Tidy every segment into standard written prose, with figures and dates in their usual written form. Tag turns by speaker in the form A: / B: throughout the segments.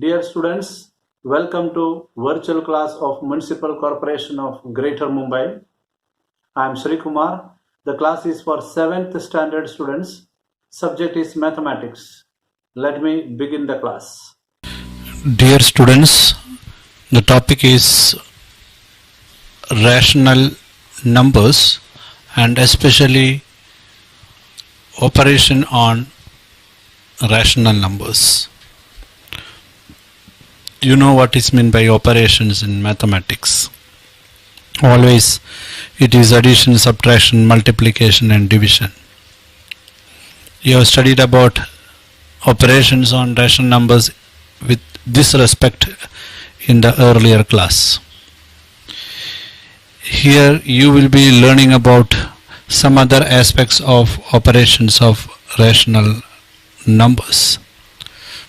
A: Dear students, welcome to virtual class of Municipal Corporation of Greater Mumbai. I am Sreekumar. The class is for 7th standard students. Subject is mathematics. Let me begin the class.
B: Dear students, the topic is rational numbers and especially operation on rational numbers. You know what is meant by operations in mathematics. Always it is addition, subtraction, multiplication and division. You have studied about operations on rational numbers with this respect in the earlier class. Here you will be learning about some other aspects of operations of rational numbers.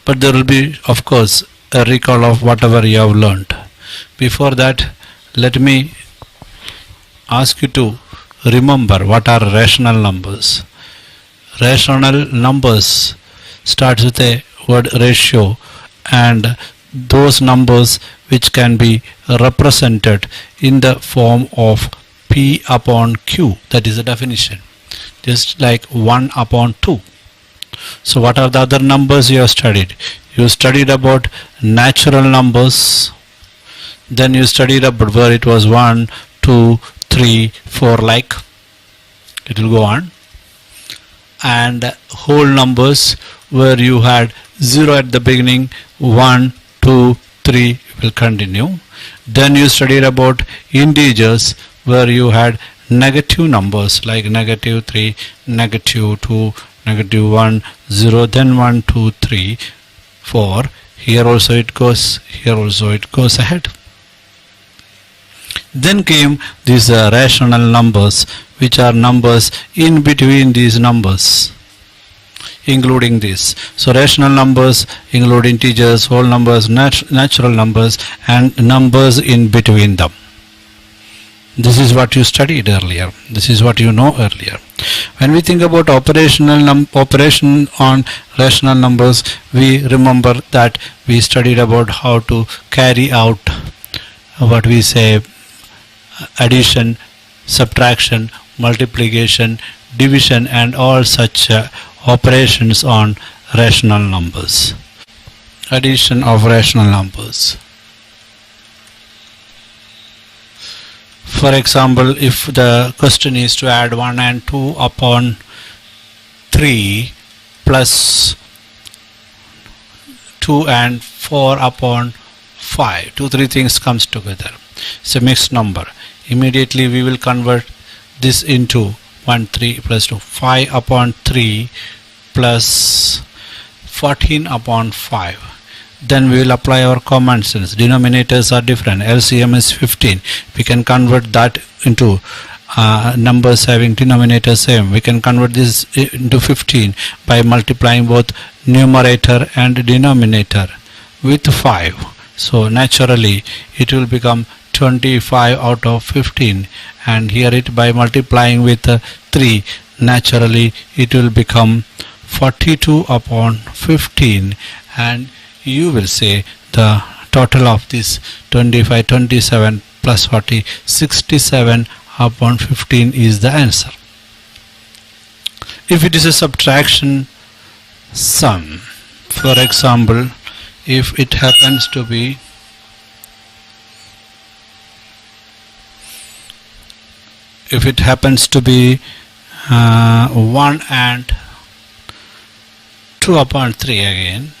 B: But there will be, of course, a recall of whatever you have learned. Before that, let me ask you to remember what are rational numbers. Rational numbers starts with a word ratio, and those numbers which can be represented in the form of P upon Q, that is the definition, just like 1 upon 2. So what are the other numbers you have studied? You studied about natural numbers, then you studied about where it was 1, 2, 3, 4, like it will go on, and whole numbers where you had 0 at the beginning, 1, 2, 3 will continue. Then you studied about integers where you had negative numbers like negative 3, negative 2, negative 1, 0, then 1, 2, 3, 4. Here also it goes, here also it goes ahead. Then came these rational numbers, which are numbers in between these numbers, including this. So rational numbers include integers, whole numbers, natural numbers, and numbers in between them. This is what you studied earlier. This is what you know earlier. When we think about operation on rational numbers, we remember that we studied about how to carry out what we say addition, subtraction, multiplication, division, and all such operations on rational numbers. Addition of rational numbers. For example, if the question is to add 1 and 2 upon 3 plus 2 and 4 upon 5, 2, 3 things comes together. It's a mixed number. Immediately we will convert this into 1, 3 plus 2, 5 upon 3 plus 14 upon 5. Then we will apply our common sense. Denominators are different. LCM is 15. We can convert that into numbers having denominator same. We can convert this into 15 by multiplying both numerator and denominator with 5. So naturally it will become 25 out of 15, and here it by multiplying with 3, naturally it will become 42 upon 15, and you will say the total of this 25, 27 plus 40, 67 upon 15 is the answer. If it is a subtraction sum, for example, if it happens to be if it happens to be 1 and 2 upon 3 again,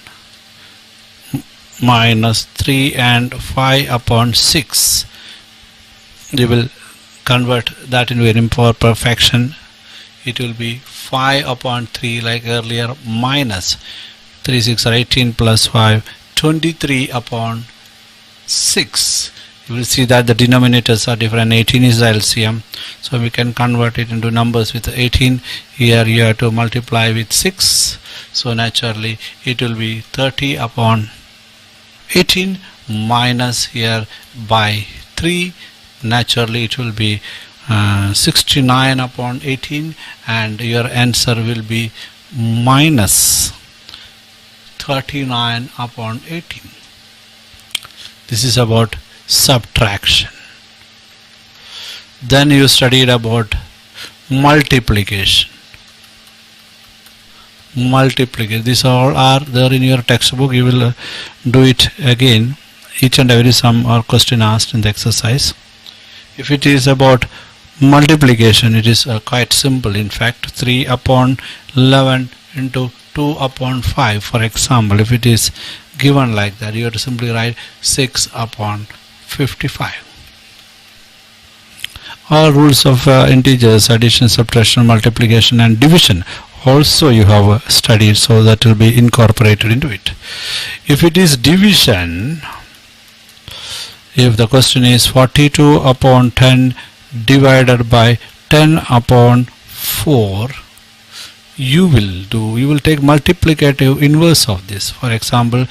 B: minus 3 and 5 upon 6, you will convert that into an improper fraction. It will be 5 upon 3 like earlier, minus 3, 6 are 18 plus 5, 23 upon 6. You will see that the denominators are different. 18 is the LCM, so we can convert it into numbers with 18. Here you have to multiply with 6, so naturally it will be 30 upon 18 minus here by 3, naturally it will be 69 upon 18, and your answer will be minus 39 upon 18. This is about subtraction. Then you studied about multiplication. These all are there in your textbook. You will do it again, each and every sum or question asked in the exercise. If it is about multiplication, it is quite simple. In fact, 3 upon 11 into 2 upon 5, for example, if it is given like that, you have to simply write 6 upon 55. All rules of integers, addition, subtraction, multiplication and division also you have studied, so that will be incorporated into it. If it is division, if the question is 42 upon 10 divided by 10 upon 4, you will take multiplicative inverse of this. For example,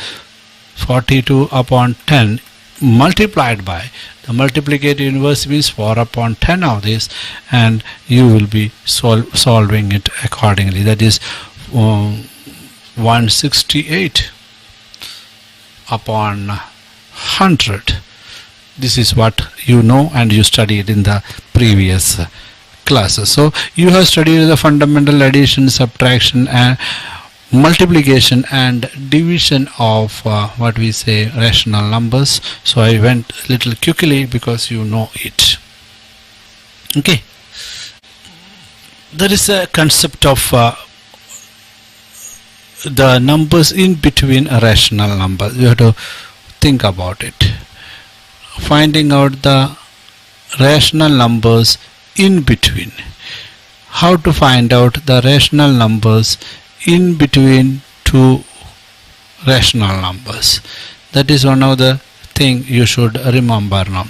B: 42 upon 10 multiplied by, the multiplicative inverse means 4 upon 10 of this, and you will be solving it accordingly. That is 168 upon 100. This is what you know and you studied in the previous classes. So you have studied the fundamental addition, subtraction and multiplication and division of what we say rational numbers. So I went a little quickly because you know it. Okay. There is a concept of the numbers in between a rational number. You have to think about it. Finding out the rational numbers in between. How to find out the rational numbers in between two rational numbers. That is one of the thing you should remember now.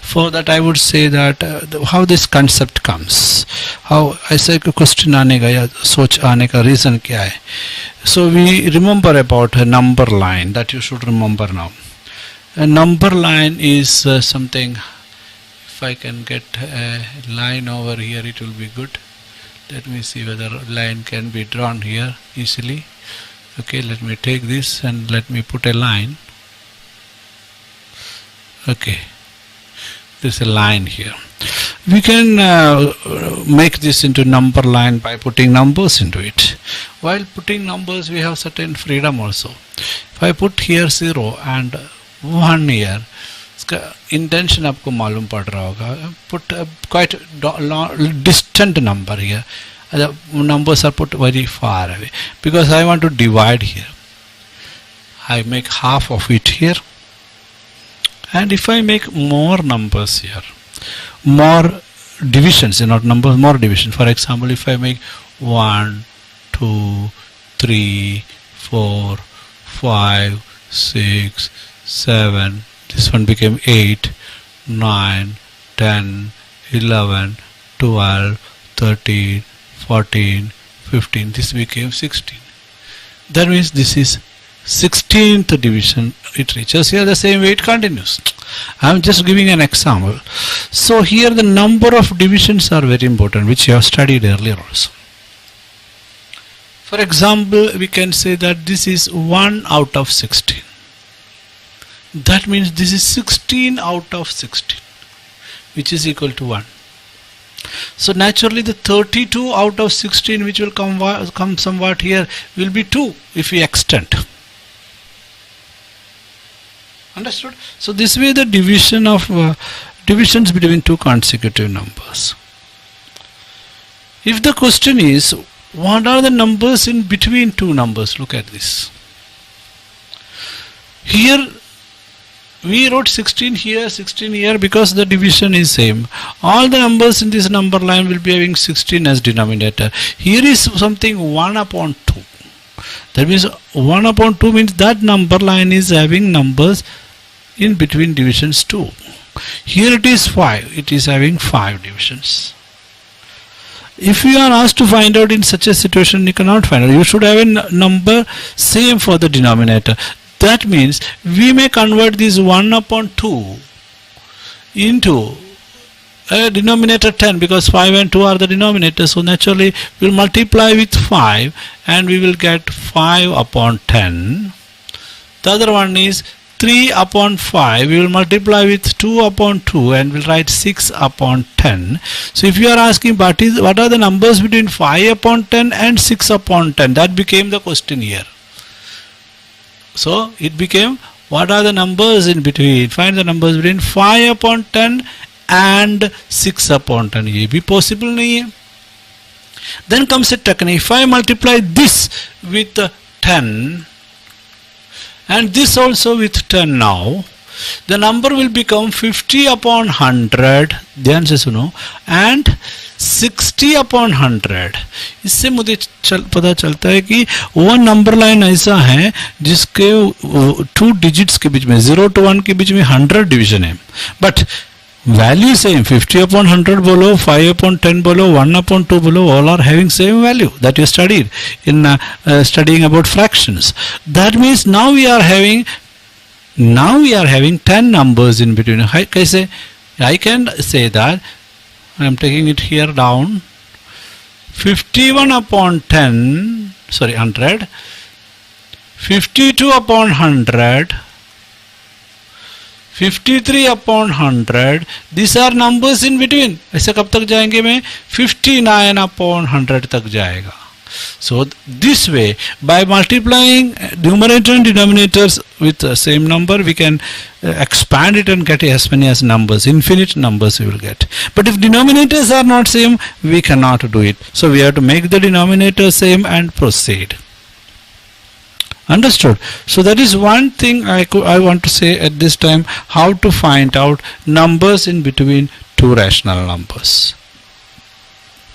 B: For that I would say that how this concept comes. How ऐसा question आने का या सोच आने का reason क्या है? So we remember about a number line that you should remember now. A number line is something. If I can get a line over here, it will be good. Let me see whether line can be drawn here easily. Okay, let me take this and let me put a line. Okay, there's a line here. We can make this into number line by putting numbers into it. While putting numbers, we have certain freedom also. If I put here 0 and 1 here, intention आपको मालूम पड़ रहा होगा. Put a quite distant number here. The numbers are put very far away because I want to divide here. I make half of it here, and if I make more numbers here, more divisions, not numbers, more division. For example, if I make 1, 2, 3, 4, 5, 6, 7, this one became 8, 9, 10, 11, 12, 13, 14, 15. This became 16. That means this is 16th division. It reaches here the same way it continues. I am just giving an example. So here the number of divisions are very important, which you have studied earlier also. For example, we can say that this is 1 out of 16. That means this is 16 out of 16, which is equal to 1. So naturally the 32 out of 16, which will come somewhat here, will be 2 if we extend. Understood? So this way the division of divisions between two consecutive numbers. If the question is, what are the numbers in between two numbers? Look at this. Here we wrote 16 here, 16 here because the division is same. All the numbers in this number line will be having 16 as denominator. Here is something 1 upon 2. That means 1 upon 2 means that number line is having numbers in between divisions 2. Here it is 5. It is having 5 divisions. If you are asked to find out in such a situation, you cannot find out. You should have a number same for the denominator. That means we may convert this 1 upon 2 into a denominator 10 because 5 and 2 are the denominators. So naturally we will multiply with 5 and we will get 5 upon 10. The other one is 3 upon 5, we will multiply with 2 upon 2 and we'll write 6 upon 10. So if you are asking what are the numbers between 5 upon 10 and 6 upon 10, that became the question here. So it became, what are the numbers in between? Find the numbers between 5 upon 10 and 6 upon 10. ये भी possible नहीं है. Then comes a technique. If I multiply this with 10 and this also with 10 now, the number will become 50 upon 100, ध्यान से सुनो, and 60 upon 100. इससे मुझे पता चलता है कि वो नंबर लाइन ऐसा है जिसके 2 डिजिट्स के बीच में 0 to 1 के बीच में 100 डिवीजन है, but value same. 50 upon 100 below, 5 upon 10 below, 1 upon 2 below, all are having same value that you studied in studying about fractions. That means now we are having 10 numbers in between. I can say that I am taking it here down. 51 upon 100, 52 upon 100, 53 upon 100, these are numbers in between. ऐसे कब तक जाएंगे में 59 upon 100 तक जाएगा. So this way, by multiplying numerator and denominators with the same number, we can expand it and get as many as numbers, infinite numbers we will get. But if denominators are not same, we cannot do it. So we have to make the denominator same and proceed. Understood? So that is one thing I want to say at this time, how to find out numbers in between two rational numbers.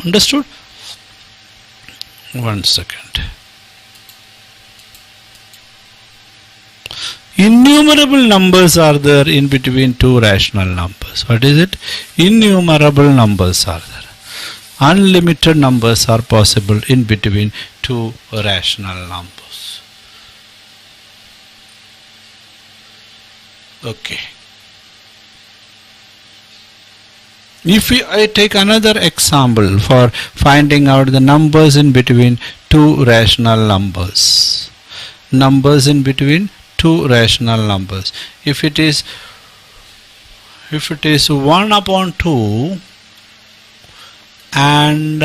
B: Understood? One second. Innumerable numbers are there in between two rational numbers. What is it? Innumerable numbers are there. Unlimited numbers are possible in between two rational numbers. Okay. If I take another example for finding out the numbers in between two rational numbers. Numbers in between two rational numbers. If it is 1 upon 2 and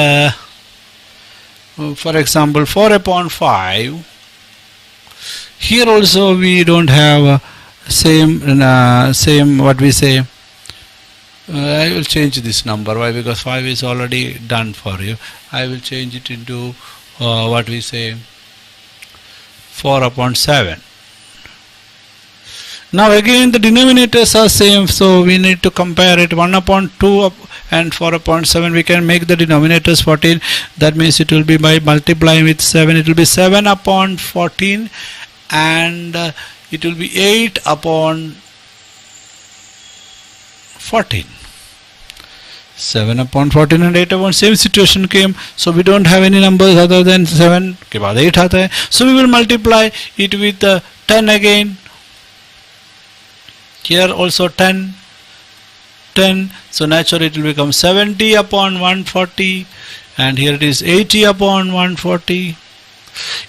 B: for example 4 upon 5, here also we don't have same what we say. I will change this number. Why? Because 5 is already done for you. I will change it into what we say 4 upon 7. Now again the denominators are same, so we need to compare it. 1 upon 2 and 4 upon 7, we can make the denominators 14. That means it will be by multiplying with 7, it will be 7 upon 14 and it will be 8 upon 14. 7 upon 14 and 8 upon, same situation came. So we don't have any numbers other than 7 के बाद 8 आता है. So we will multiply it with 10 again. Here also 10. So naturally it will become 70 upon 140 and here it is 80 upon 140.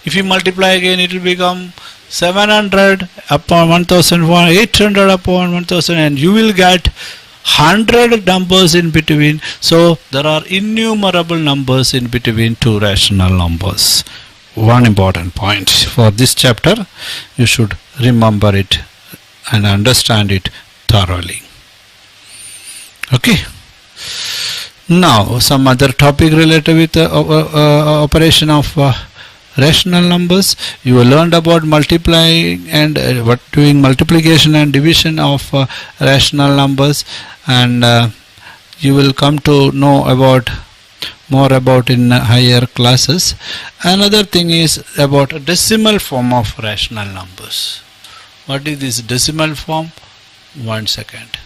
B: If you multiply again, it will become 700 upon 1000, 800 upon 1000, and you will get 100 numbers in between. So there are innumerable numbers in between two rational numbers. One important point for this chapter, you should remember it and understand it thoroughly. Okay. Now some other topic related with operation of rational numbers. You have learned about multiplying and doing multiplication and division of rational numbers, and you will come to know more about in higher classes. Another thing is about a decimal form of rational numbers. What is this decimal form? 1 second.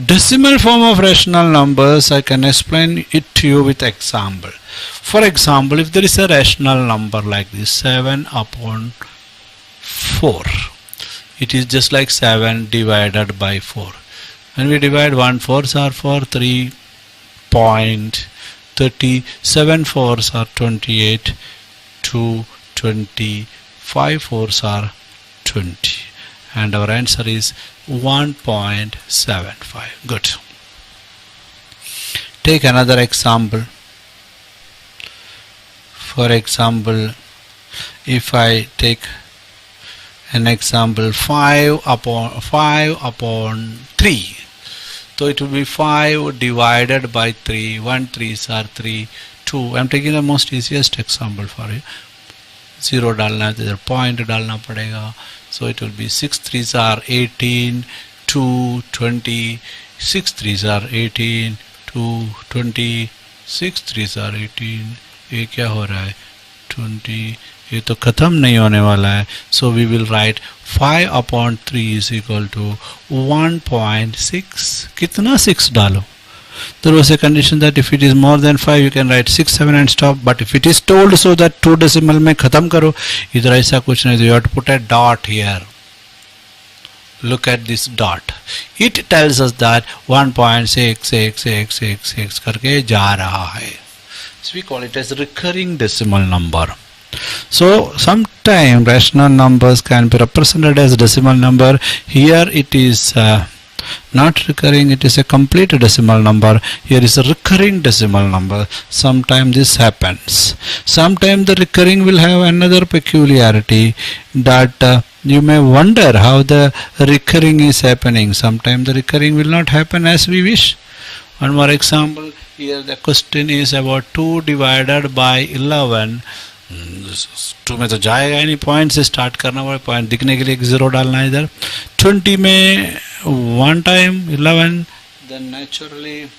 B: Decimal form of rational numbers, I can explain it to you with example. For example, if there is a rational number like this, 7 upon 4, it is just like 7 divided by 4. When we divide 1 4s are 4, 3.3 30, 7 fours are 28, 2, 20, 5 fours are 20, and our answer is 1.75. Good. Take another example. For example, if I take an example 5 upon 3, so it will be 5 divided by 3. 1 3s are 3, 2. I am taking the most easiest example for you. 0 डालना है तो इधर point डालना पड़ेगा. So it will be 6 3s are 18, 2 20, 6 3s are 18, 2 20, 6 3s are 18. ये क्या हो रहा है 20, ये तो खत्म नहीं होने वाला है. So we will write 5 upon 3 is equal to 1.6. कितना 6 डालो? There was a condition that if it is more than 5 you can write 6 7 and stop, but if it is told so that 2 decimal में खत्म करो, इधर ऐसा कुछ नहीं. You have to put a dot here. Look at this dot. It tells us that 1.6666 करके जा रहा है. So we call it as recurring decimal number. So sometime rational numbers can be represented as decimal number. Here it is not recurring, it is a complete decimal number. Here is a recurring decimal number. Sometime this happens. Sometime the recurring will have another peculiarity that you may wonder how the recurring is happening. Sometime the recurring will not happen as we wish. One more example. Here the question is about 2 divided by 11. 2 में तो जाएगा ही नहीं, point से start करना पड़ेगा. Point दिखने के लिए एक 0 डालना है इधर. 20 में 1 time 11, then naturally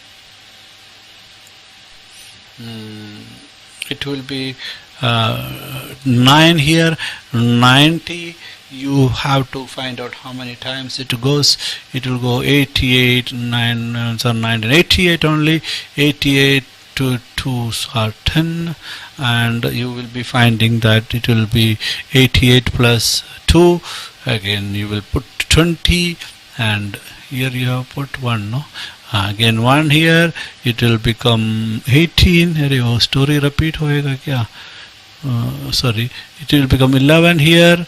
B: it will be 9 here. 90, you have to find out how many times it goes. It will go 88, 9 so 19, 88 only. 88 to 2s are 10, and you will be finding that it will be 88 plus 2. Again you will put 20, and here you have put 1, no? Again 1 here, it will become 18. अरे वो story repeat होएगा क्या? Sorry, it will become 11 here.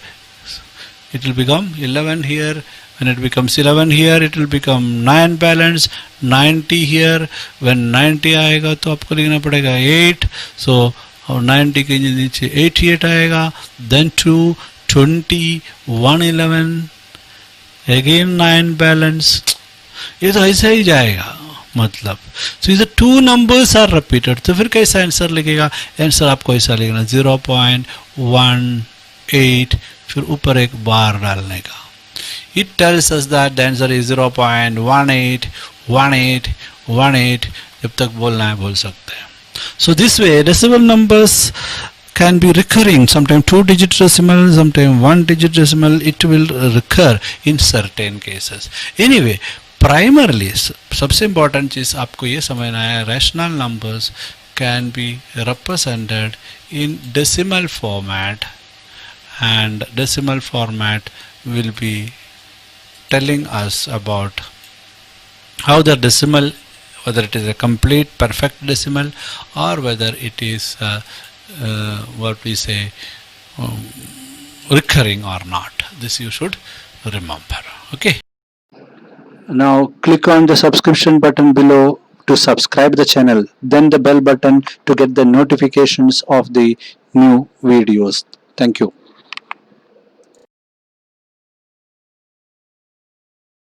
B: It will become 11 here. When it becomes 11 here, it will become 9 balance. 90 here. When 90 आएगा तो आपको लिखना पड़ेगा 8. So 90 के नीचे 88 आएगा. Then 2, 20, 111. Again 9 balance. ये तो ऐसा ही जाएगा मतलब. So the two numbers are repeated. तो फिर कैसा आंसर लिखेगा? आंसर आपको ऐसा लिखना 0.18, फिर ऊपर एक बार डालने का. It tells us that the answer is 0.181818. जब तक बोलना है बोल सकते हैं. So this way decimal numbers can be recurring. Sometimes 2-digit decimal, sometimes 1-digit decimal. It will recur in certain cases. Anyway, primarily सबसे important चीज़ आपको ये समझना है, rational numbers can be represented in decimal format, and decimal format will be telling us about how the decimal, whether it is a complete perfect decimal or whether it is what we say recurring or not. This you should remember. Okay.
A: Now click on the subscription button below to subscribe the channel, then the bell button to get the notifications of the new videos. Thank you.